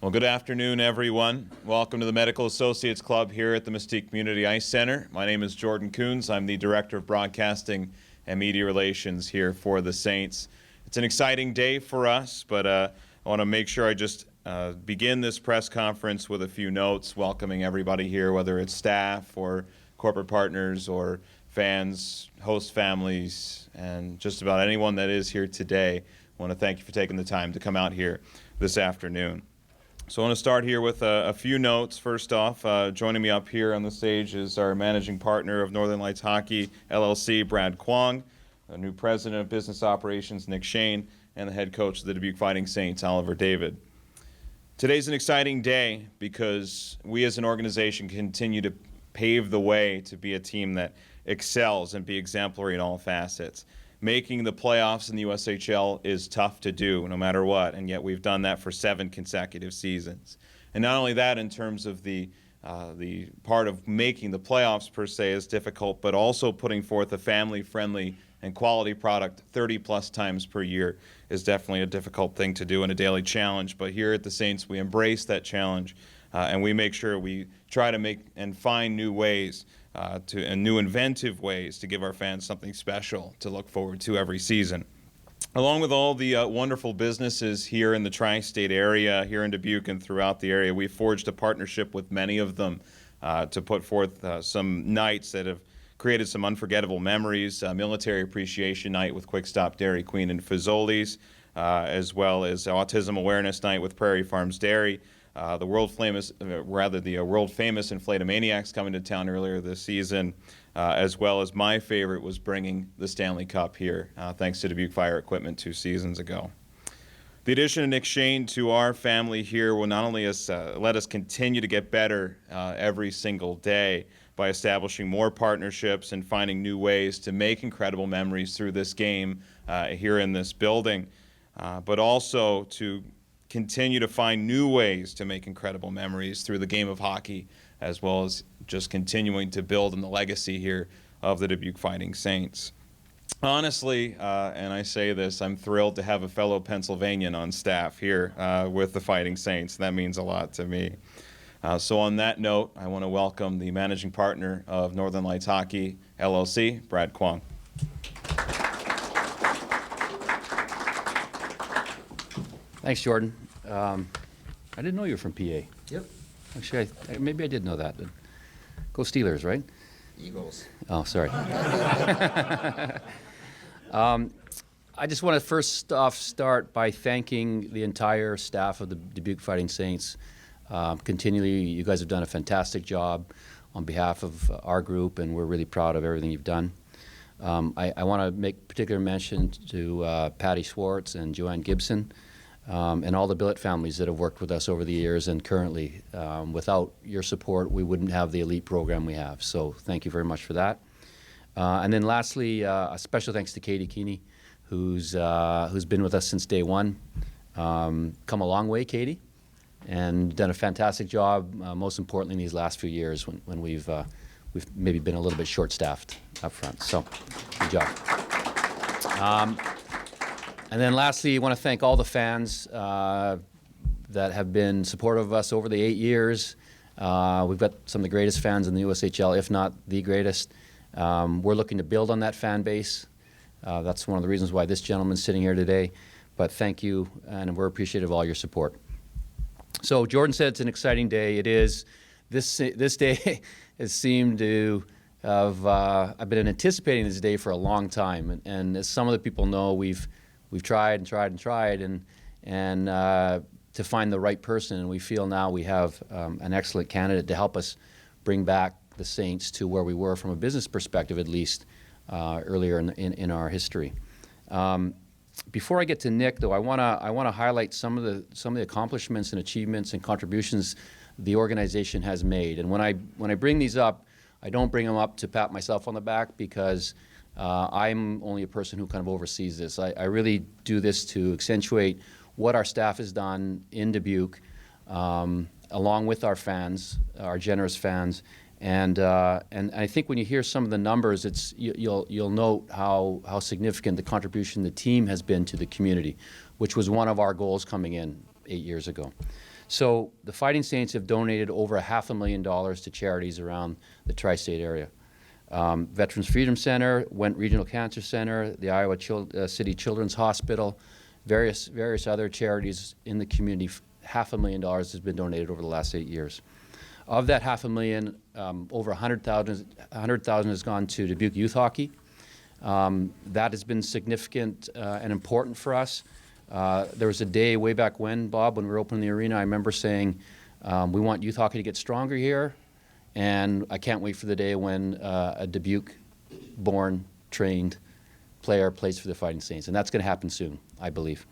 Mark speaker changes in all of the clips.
Speaker 1: Well, good afternoon, everyone. Welcome to the Medical Associates Club here at the Mystique Community Ice Center. My name is Jordan Kuhns. I'm the Director of Broadcasting and Media Relations here for the Saints. It's an exciting day for us, but I want to make sure I just begin this press conference with a few notes, welcoming everybody here, whether it's staff or corporate partners or fans, host families, and just about anyone that is here today. I want to thank you for taking the time to come out here this afternoon. So I want to start here with a few notes. First off, joining me up here on the stage is our managing partner of Northern Lights Hockey, LLC, Brad Kwong, the new president of business operations, Nick Shane, and the head coach of the Dubuque Fighting Saints, Oliver David. Today's an exciting day because we as an organization continue to pave the way to be a team that excels and be exemplary in all facets. Making the playoffs in the USHL is tough to do no matter what, and yet we've done that for 7 consecutive seasons. And not only that, in terms of the part of making the playoffs per se is difficult, but also putting forth a family-friendly and quality product 30-plus times per year is definitely a difficult thing to do and a daily challenge. But here at the Saints, we embrace that challenge, and we make sure we try to make and find new ways and new inventive ways to give our fans something special to look forward to every season. Along with all the wonderful businesses here in the tri-state area, here in Dubuque and throughout the area, we've forged a partnership with many of them to put forth some nights that have created some unforgettable memories. Military Appreciation Night with Quick Stop Dairy Queen and Fazoli's, as well as Autism Awareness Night with Prairie Farms Dairy. The world famous Inflatomaniacs coming to town earlier this season, as well as my favorite was bringing the Stanley Cup here, thanks to Dubuque Fire Equipment 2 seasons ago. The addition of Nick Shane to our family here will not only let us continue to get better every single day by establishing more partnerships and finding new ways to make incredible memories through this game here in this building, but also to continue to find new ways to make incredible memories through the game of hockey, as well as just continuing to build on the legacy here of the Dubuque Fighting Saints. Honestly, and I say this, I'm thrilled to have a fellow Pennsylvanian on staff here with the Fighting Saints. That means a lot to me. So on that note, I want to welcome the managing partner of Northern Lights Hockey, LLC, Brad Kwong.
Speaker 2: Thanks, Jordan. I didn't know you were from PA.
Speaker 3: Yep.
Speaker 2: Actually, maybe I did know that. Go Steelers, right?
Speaker 3: Eagles.
Speaker 2: Oh, sorry. I just want to first off start by thanking the entire staff of the Dubuque Fighting Saints. Continually, you guys have done a fantastic job on behalf of our group, and we're really proud of everything you've done. I want to make particular mention to Patty Schwartz and Joanne Gibson, and all the billet families that have worked with us over the years and currently. Without your support, we wouldn't have the elite program we have. So thank you very much for that. And then lastly, a special thanks to Katie Keeney, who's been with us since day one. Come a long way, Katie, and done a fantastic job, most importantly in these last few years when we've maybe been a little bit short-staffed up front. So good job. And then lastly, I want to thank all the fans that have been supportive of us over the 8 years. We've got some of the greatest fans in the USHL, if not the greatest. We're looking to build on that fan base. That's one of the reasons why this gentleman's sitting here today. But thank you, and we're appreciative of all your support. So Jordan said it's an exciting day. It is. This day has seemed to have, I've been anticipating this day for a long time. And as some of the people know, we've tried and tried and tried and to find the right person, and we feel now we have an excellent candidate to help us bring back the Saints to where we were from a business perspective, at least earlier in our history. Before I get to Nick, though, I want to highlight some of the accomplishments and achievements and contributions the organization has made. And when I bring these up, I don't bring them up to pat myself on the back because I'm only a person who kind of oversees this. I really do this to accentuate what our staff has done in Dubuque, along with our fans, our generous fans. And I think when you hear some of the numbers, you'll note how significant the contribution the team has been to the community, which was one of our goals coming in 8 years ago. So the Fighting Saints have donated over $500,000 to charities around the tri-state area. Veterans Freedom Center, Went Regional Cancer Center, the Iowa City Children's Hospital, various other charities in the community. $500,000 has been donated over the last 8 years. Of that $500,000, over $100,000 has gone to Dubuque youth hockey. That has been significant and important for us. There was a day way back when, Bob, when we were opening the arena, I remember saying, we want youth hockey to get stronger here, and I can't wait for the day when a Dubuque-born, trained player plays for the Fighting Saints, and that's going to happen soon, I believe.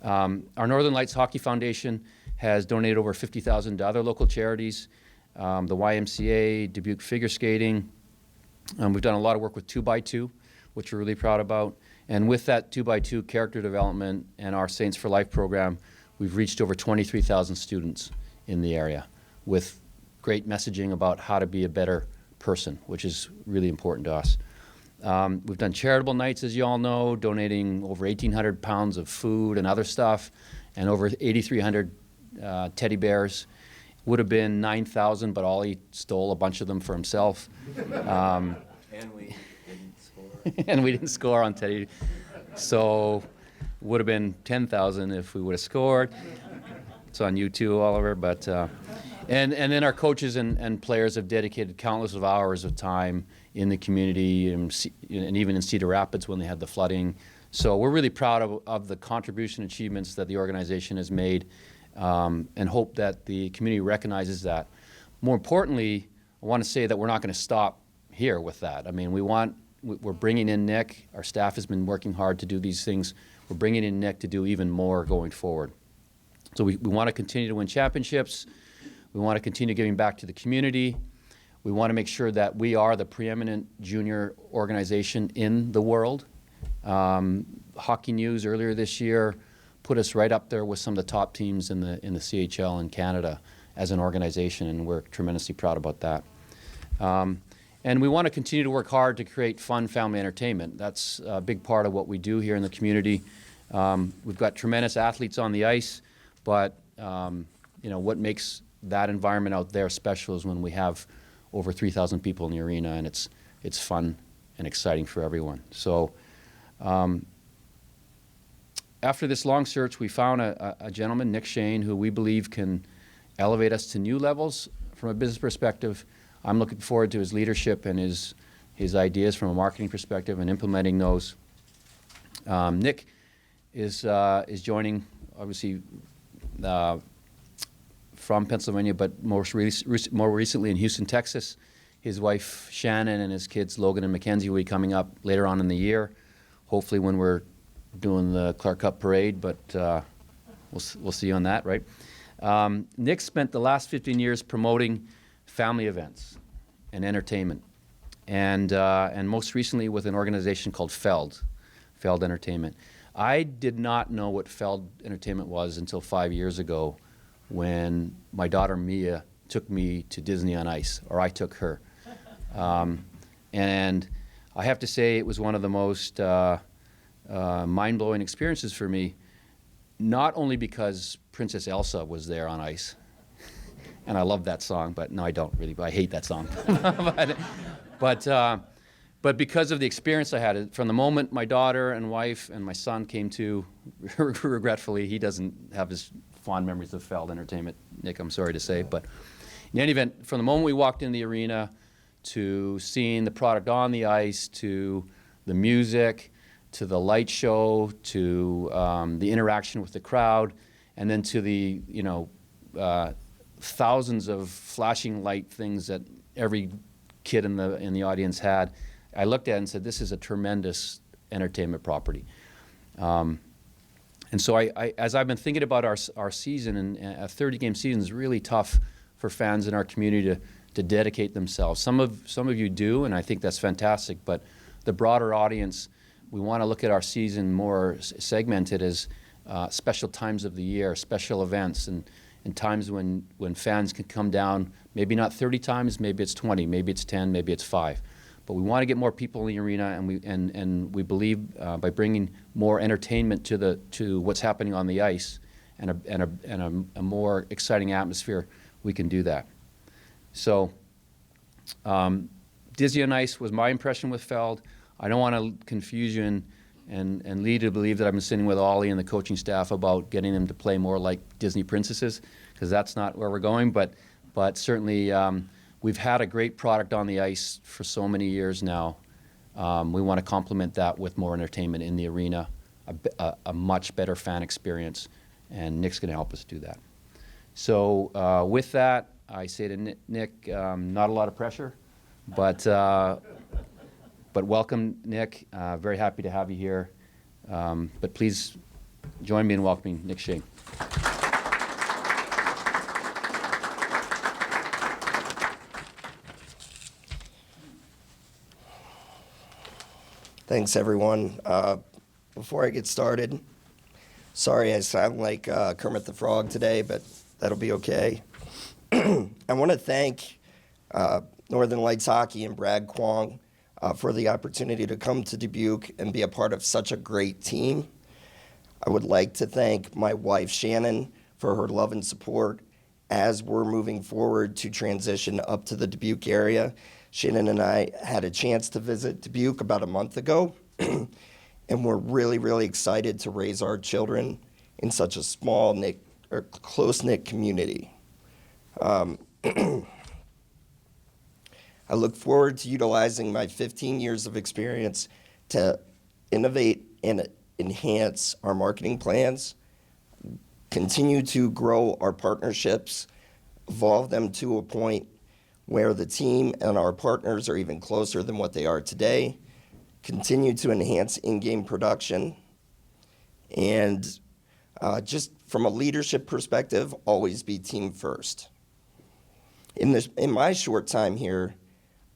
Speaker 2: Our Northern Lights Hockey Foundation has donated over $50,000 to other local charities, the YMCA, Dubuque Figure Skating. We've done a lot of work with 2x2, which we're really proud about. And with that 2x2 character development and our Saints for Life program, we've reached over 23,000 students in the area with great messaging about how to be a better person, which is really important to us. We've done charitable nights, as you all know, donating over 1,800 pounds of food and other stuff, and over 8,300 teddy bears. Would have been 9,000, but Ollie stole a bunch of them for himself.
Speaker 3: And we didn't score.
Speaker 2: And we didn't score on teddy. So would have been 10,000 if we would have scored. It's on you too, Oliver. But and then our coaches and players have dedicated countless of hours of time in the community and even in Cedar Rapids when they had the flooding. So we're really proud of the contribution achievements that the organization has made, and hope that the community recognizes that. More importantly, I want to say that we're not going to stop here with that. I mean, we're bringing in Nick. Our staff has been working hard to do these things. We're bringing in Nick to do even more going forward. So we want to continue to win championships. We want to continue giving back to the community. We want to make sure that we are the preeminent junior organization in the world. Hockey News earlier this year put us right up there with some of the top teams in the CHL in Canada as an organization, and we're tremendously proud about that. And we want to continue to work hard to create fun family entertainment. That's a big part of what we do here in the community. We've got tremendous athletes on the ice, but what makes that environment out there special is when we have over 3,000 people in the arena, and it's fun and exciting for everyone. So after this long search, we found a gentleman, Nick Shane, who we believe can elevate us to new levels from a business perspective. I'm looking forward to his leadership and his ideas from a marketing perspective and implementing those. Nick is joining, obviously, from Pennsylvania, but more recently in Houston, Texas. His wife Shannon and his kids Logan and Mackenzie will be coming up later on in the year, hopefully when we're doing the Clark Cup parade, but we'll see on that, right? Nick spent the last 15 years promoting family events and entertainment, and most recently with an organization called Feld Entertainment. I did not know what Feld Entertainment was until 5 years ago when my daughter Mia took me to Disney on Ice, or I took her. And I have to say it was one of the most mind-blowing experiences for me, not only because Princess Elsa was there on ice, and I love that song, but no, I don't really, but I hate that song. But because of the experience I had, from the moment my daughter and wife and my son came to, regretfully, he doesn't have his fond memories of Feld Entertainment, Nick, I'm sorry to say, but in any event, from the moment we walked in the arena to seeing the product on the ice, to the music, to the light show, to the interaction with the crowd, and then to the thousands of flashing light things that every kid in the audience had, I looked at it and said, this is a tremendous entertainment property. And so as I've been thinking about our season, and a 30-game season is really tough for fans in our community to dedicate themselves. Some of you do, and I think that's fantastic, but the broader audience, we want to look at our season more segmented as special times of the year, special events, and times when fans can come down, maybe not 30 times, maybe it's 20, maybe it's 10, maybe it's 5. But we want to get more people in the arena, and we believe by bringing more entertainment to what's happening on the ice a more exciting atmosphere, we can do that. So Dizzy on ice was my impression with Feld. I don't want to confuse you and lead you to believe that I've been sitting with Ollie and the coaching staff about getting them to play more like Disney princesses, because that's not where we're going. But certainly we've had a great product on the ice for so many years now. We want to complement that with more entertainment in the arena, a much better fan experience, and Nick's going to help us do that. So with that, I say to Nick, not a lot of pressure, but welcome, Nick. Very happy to have you here. But please join me in welcoming Nick Shane.
Speaker 4: Thanks, everyone. Before I get started, sorry I sound like Kermit the Frog today, but that'll be okay. I want to thank Northern Lights Hockey and Brad Kwong for the opportunity to come to Dubuque and be a part of such a great team. I would like to thank my wife, Shannon, for her love and support as we're moving forward to transition up to the Dubuque area. Shannon and I had a chance to visit Dubuque about a month ago, and we're really, really excited to raise our children in such a small, close-knit community. I look forward to utilizing my 15 years of experience to innovate and enhance our marketing plans, continue to grow our partnerships, evolve them to a point where the team and our partners are even closer than what they are today, continue to enhance in-game production, and just from a leadership perspective, always be team first. In my short time here,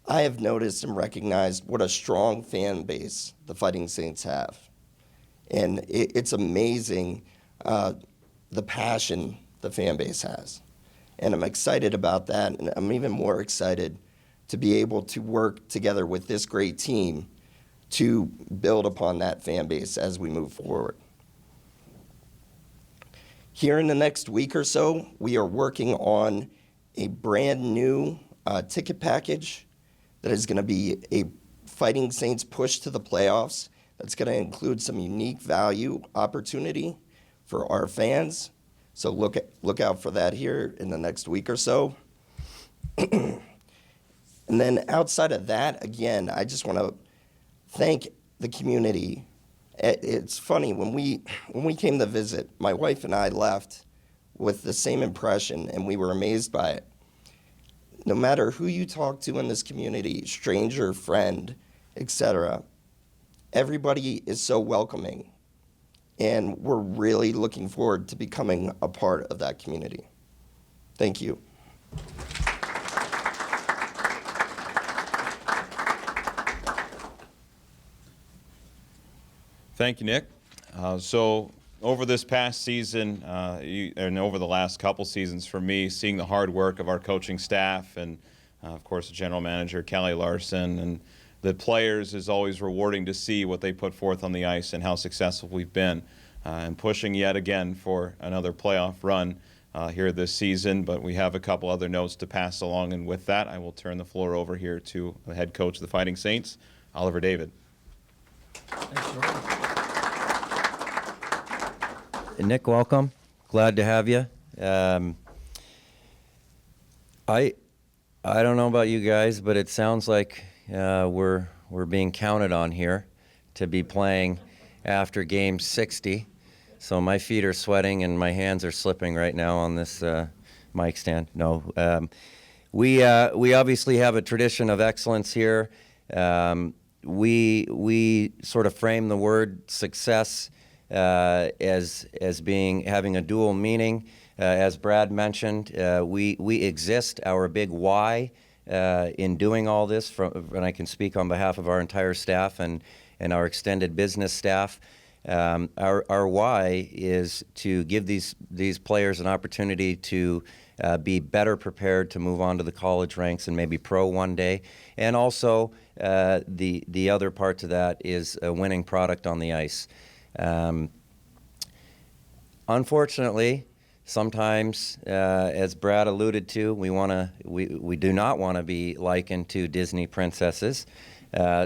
Speaker 4: I have noticed and recognized what a strong fan base the Fighting Saints have. And it's amazing the passion the fan base has. And I'm excited about that, and I'm even more excited to be able to work together with this great team to build upon that fan base as we move forward. Here in the next week or so, we are working on a brand new ticket package that is going to be a Fighting Saints push to the playoffs. That's going to include some unique value opportunity for our fans. So look out for that here in the next week or so. And then outside of that, again, I just want to thank the community. It's funny, when we came to visit, my wife and I left with the same impression, and we were amazed by it. No matter who you talk to in this community, stranger, friend, etc., everybody is so welcoming. And we're really looking forward to becoming a part of that community. Thank you.
Speaker 1: Thank you, Nick. So over this past season, and over the last couple seasons for me, seeing the hard work of our coaching staff and, of course, the general manager, Kelly Larson, and the players is always rewarding to see what they put forth on the ice and how successful we've been. And pushing yet again for another playoff run here this season. But we have a couple other notes to pass along. And with that, I will turn the floor over here to the head coach of the Fighting Saints, Oliver David.
Speaker 3: Thanks, Jordan. Nick, welcome. Glad to have you. I don't know about you guys, but it sounds like we're being counted on here to be playing after game 60. So my feet are sweating and my hands are slipping right now on this mic stand. No, we obviously have a tradition of excellence here. We sort of frame the word success as having a dual meaning. As Brad mentioned, we exist, our big why in doing all this, and I can speak on behalf of our entire staff and our extended business staff. Our why is to give these players an opportunity to be better prepared to move on to the college ranks and maybe pro one day. And also, the other part to that is a winning product on the ice. Unfortunately, sometimes, as Brad alluded to, we do not want to be likened to Disney princesses.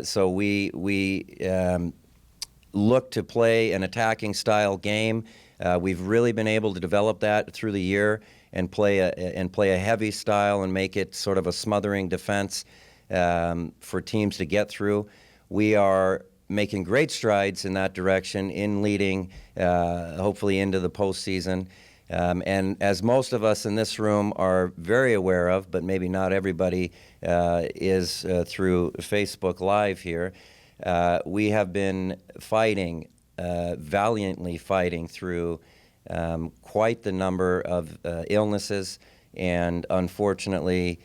Speaker 3: So we look to play an attacking style game. We've really been able to develop that through the year and play a heavy style and make it sort of a smothering defense for teams to get through. We are making great strides in that direction in leading, hopefully, into the postseason. And as most of us in this room are very aware of, but maybe not everybody is through Facebook Live here, we have been fighting, valiantly fighting through quite the number of illnesses, and unfortunately,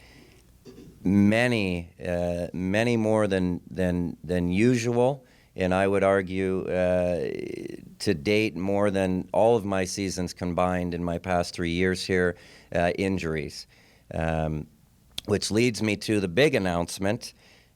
Speaker 3: many more than usual. And I would argue to date more than all of my seasons combined in my past 3 years here, injuries. Which leads me to the big announcement.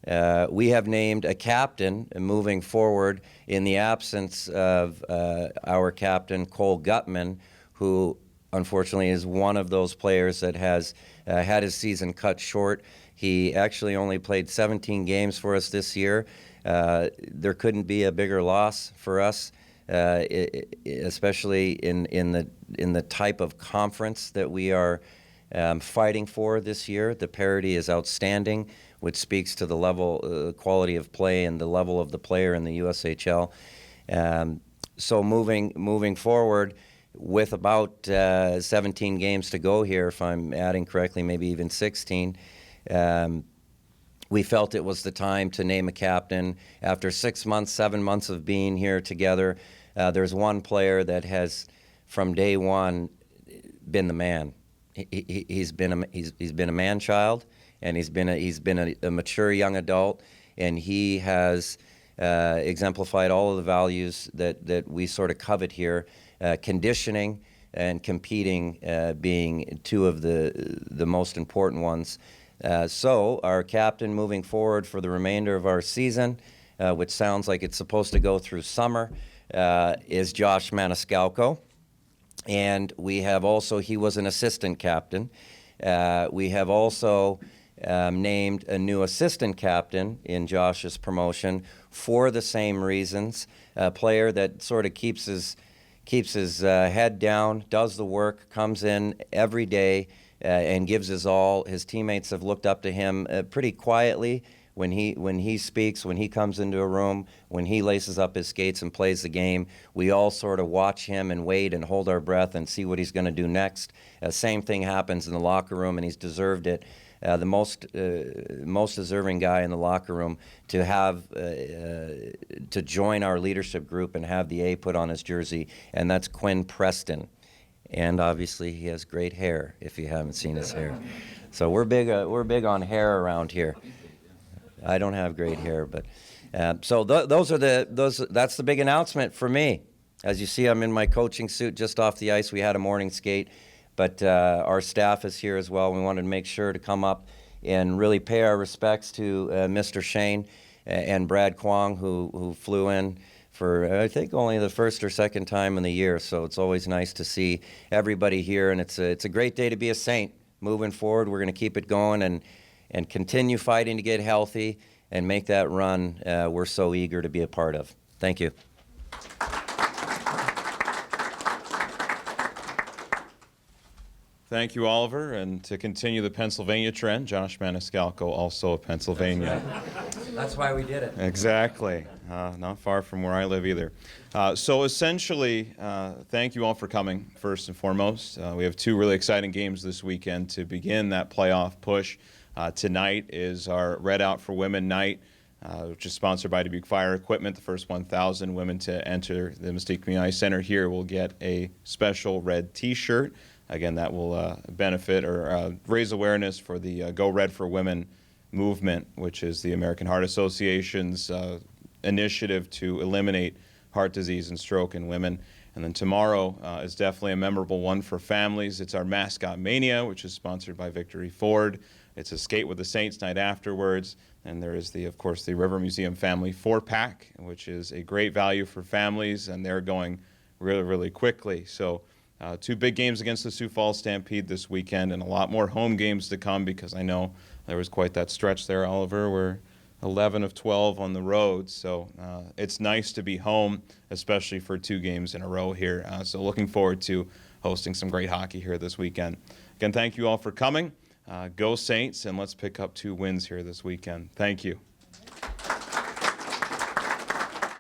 Speaker 3: We have named a captain moving forward in the absence of our captain, Cole Gutman, who unfortunately is one of those players that has had his season cut short. He actually only played 17 games for us this year. There couldn't be a bigger loss for us, especially in the type of conference that we are fighting for this year. The parity is outstanding, which speaks to the level, quality of play and the level of the player in the USHL. So moving forward, with about 17 games to go here, if I'm adding correctly, maybe even 16, we felt it was the time to name a captain. After 6 months, 7 months of being here together, there's one player that has, from day one, been the man. He's been a man-child, and he's been a mature young adult, and he has exemplified all of the values that we sort of covet here, conditioning and competing being two of the most important ones. So our captain moving forward for the remainder of our season, which sounds like it's supposed to go through summer, is Josh Maniscalco. And we have also, he was an assistant captain. We have also named a new assistant captain in Josh's promotion for the same reasons. A player that sort of keeps his head down, does the work, comes in every day, and gives his all. His teammates have looked up to him pretty quietly when he speaks, when he comes into a room, when he laces up his skates and plays the game. We all sort of watch him and wait and hold our breath and see what he's going to do next. Same thing happens in the locker room, and he's deserved it. The most deserving guy in the locker room to have to join our leadership group and have the A put on his jersey, and that's Quinn Preston. And obviously, he has great hair. If you haven't seen his hair, so we're big on hair around here. I don't have great hair, but so that's the big announcement for me. As you see, I'm in my coaching suit just off the ice. We had a morning skate, but our staff is here as well. We wanted to make sure to come up and really pay our respects to Mr. Shane and Brad Kwong, who flew in for, I think, only the first or second time in the year. So it's always nice to see everybody here, and it's a great day to be a Saint. Moving forward, we're going to keep it going and continue fighting to get healthy and make that run we're so eager to be a part of. Thank you.
Speaker 1: Thank you, Oliver. And to continue the Pennsylvania trend, Josh Maniscalco, also of Pennsylvania.
Speaker 3: That's why we did it.
Speaker 1: Exactly. Not far from where I live either. So essentially, thank you all for coming, first and foremost. We have two really exciting games this weekend to begin that playoff push. Tonight is our Red Out for Women night, which is sponsored by Dubuque Fire Equipment. The first 1,000 women to enter the Mystique Community Center here will get a special red T-shirt. Again, that will benefit or raise awareness for the Go Red for Women movement, which is the American Heart Association's initiative to eliminate heart disease and stroke in women. And then tomorrow is definitely a memorable one for families. It's our Mascot Mania, which is sponsored by Victory Ford. It's a Skate with the Saints night afterwards. And there is, of course, the River Museum Family 4-pack, which is a great value for families, and they're going really, really quickly. So 2 big games against the Sioux Falls Stampede this weekend, and a lot more home games to come, because I know there was quite that stretch there, Oliver, where 11 of 12 on the road. So it's nice to be home, especially for 2 games in a row here. So looking forward to hosting some great hockey here this weekend. Again, thank you all for coming. Go Saints, and let's pick up 2 wins here this weekend. Thank you.